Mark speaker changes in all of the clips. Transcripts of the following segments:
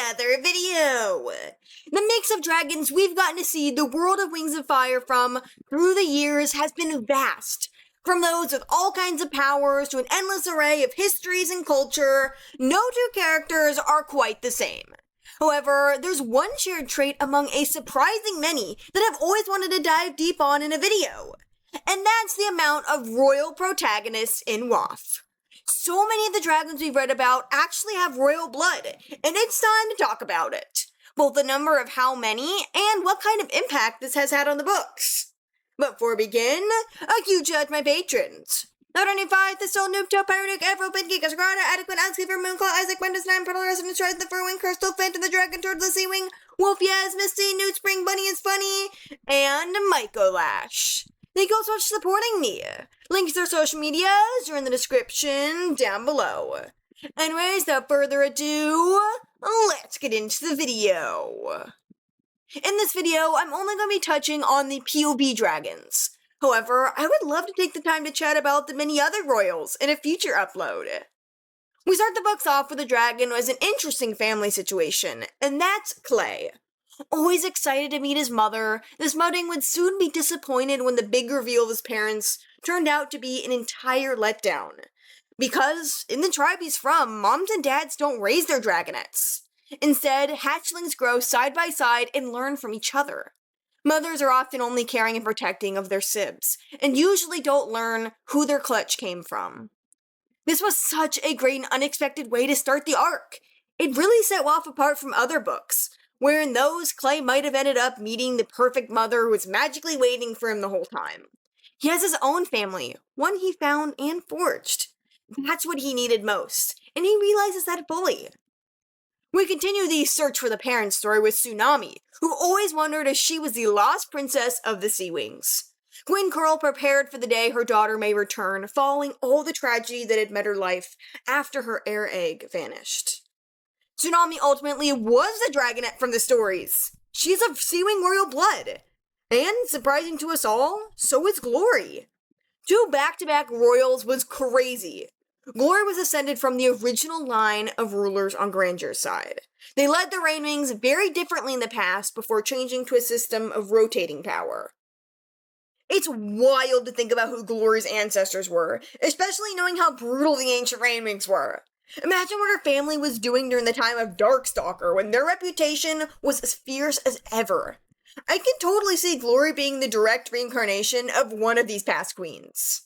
Speaker 1: another video! The mix of dragons we've gotten to see the world of Wings of Fire from through the years has been vast. From those with all kinds of powers to an endless array of histories and culture, no two characters are quite the same. However, there's one shared trait among a surprising many that I've always wanted to dive deep on in a video. And that's the amount of royal protagonists in WoF. So many of the dragons we've read about actually have royal blood, and it's time to talk about it. Both the number of how many, and what kind of impact this has had on the books. But before we begin, a huge shout out to my patrons. 𝙈𝙤𝙍𝙬𝙀, The Soul, Noob, Toe, Pyrotic, Evro, Pinky, Casgrada, Adequate, Alex, Moonclaw, Isaac, Bunnyisfunny, Pantala Resident, the furwing, Crystal, Phantom, the Dragon, 𝙈𝙤𝙬𝙁𝙊, Wolfyez, Misty, 𝙂𝙉𝙬𝙁, Bunnyisfunny, and Micolash. Thank you all so much for supporting me. Links to their social medias are in the description down below. Anyways, without further ado, let's get into the video. In this video, I'm only going to be touching on the POV dragons. However, I would love to take the time to chat about the many other royals in a future upload. We start the books off with a dragon who has an interesting family situation, and that's Clay. Always excited to meet his mother, this mudding would soon be disappointed when the big reveal of his parents turned out to be an entire letdown. Because, in the tribe he's from, moms and dads don't raise their dragonettes. Instead, hatchlings grow side by side and learn from each other. Mothers are often only caring and protecting of their sibs, and usually don't learn who their clutch came from. This was such a great and unexpected way to start the arc. It really set WoF apart from other books, where in those, Clay might have ended up meeting the perfect mother who was magically waiting for him the whole time. He has his own family, one he found and forged. That's what he needed most, and he realizes that fully. We continue the search for the parents story with Tsunami, who always wondered if she was the lost princess of the Sea Wings. Queen Coral prepared for the day her daughter may return, following all the tragedy that had met her life after her air egg vanished. Tsunami ultimately was the dragonette from the stories. She's of Seawing royal blood. And, surprising to us all, so is Glory. 2 back-to-back royals was crazy. Glory was ascended from the original line of rulers on Granger's side. They led the Rainwings very differently in the past before changing to a system of rotating power. It's wild to think about who Glory's ancestors were, especially knowing how brutal the ancient Rainwings were. Imagine what her family was doing during the time of Darkstalker, when their reputation was as fierce as ever. I can totally see Glory being the direct reincarnation of one of these past queens.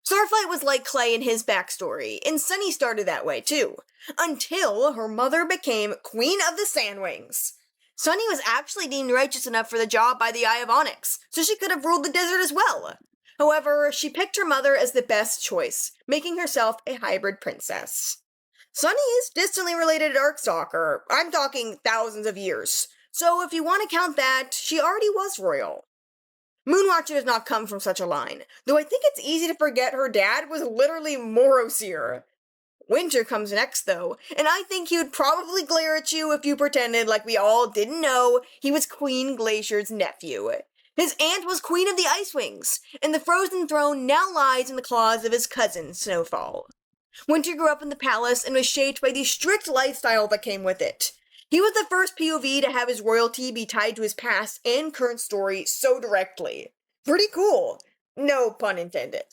Speaker 1: Starflight was like Clay in his backstory, and Sunny started that way too, until her mother became Queen of the Sandwings. Sunny was actually deemed righteous enough for the job by the Eye of Onyx, so she could have ruled the desert as well. However, she picked her mother as the best choice, making herself a hybrid princess. Sunny is distantly related to Darkstalker, I'm talking thousands of years, so if you want to count that, she already was royal. Moonwatcher does not come from such a line, though I think it's easy to forget her dad was literally Morosir. Winter comes next though, and I think he would probably glare at you if you pretended like we all didn't know he was Queen Glacier's nephew. His aunt was Queen of the Icewings, and the frozen throne now lies in the claws of his cousin, Snowfall. Winter grew up in the palace and was shaped by the strict lifestyle that came with it. He was the first POV to have his royalty be tied to his past and current story so directly. Pretty cool. No pun intended.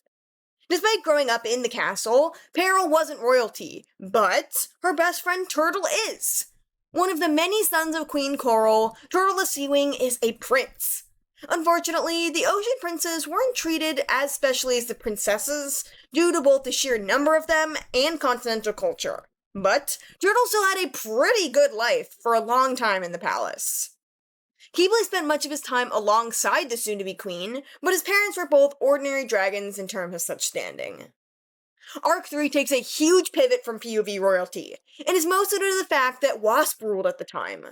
Speaker 1: Despite growing up in the castle, Peril wasn't royalty, but her best friend Turtle is. One of the many sons of Queen Coral, TurtleTheSeawing is a prince. Unfortunately, the ocean princes weren't treated as specially as the princesses due to both the sheer number of them and continental culture. But Turtle still had a pretty good life for a long time in the palace. Keebley spent much of his time alongside the soon-to-be queen, but his parents were both ordinary dragons in terms of such standing. Arc 3 takes a huge pivot from POV royalty, and is mostly due to the fact that Wasp ruled at the time.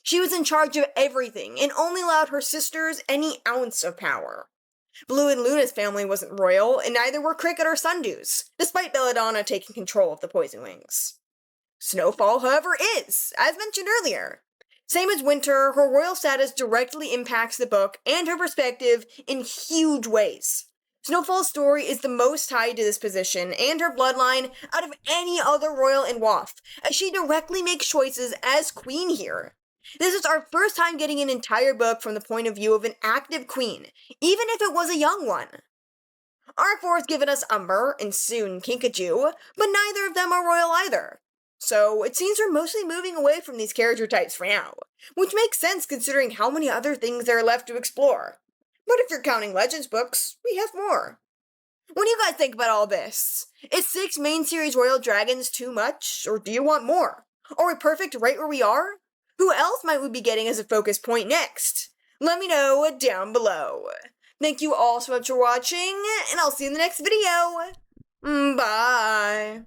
Speaker 1: She was in charge of everything, and only allowed her sisters any ounce of power. Blue and Luna's family wasn't royal, and neither were Cricket or Sundews, despite Belladonna taking control of the Poison Wings. Snowfall, however, is, as mentioned earlier. Same as Winter, her royal status directly impacts the book and her perspective in huge ways. Snowfall's story is the most tied to this position and her bloodline out of any other royal in WoF, as she directly makes choices as queen here. This is our first time getting an entire book from the point of view of an active queen, even if it was a young one. Arc 4 has given us Umber and soon Kinkajou, but neither of them are royal either. So it seems we're mostly moving away from these character types for now, which makes sense considering how many other things there are left to explore. But if you're counting Legends books, we have more. What do you guys think about all this? Is 6 main series royal dragons too much, or do you want more? Are we perfect right where we are? Who else might we be getting as a focus point next? Let me know down below. Thank you all so much for watching, and I'll see you in the next video. Bye.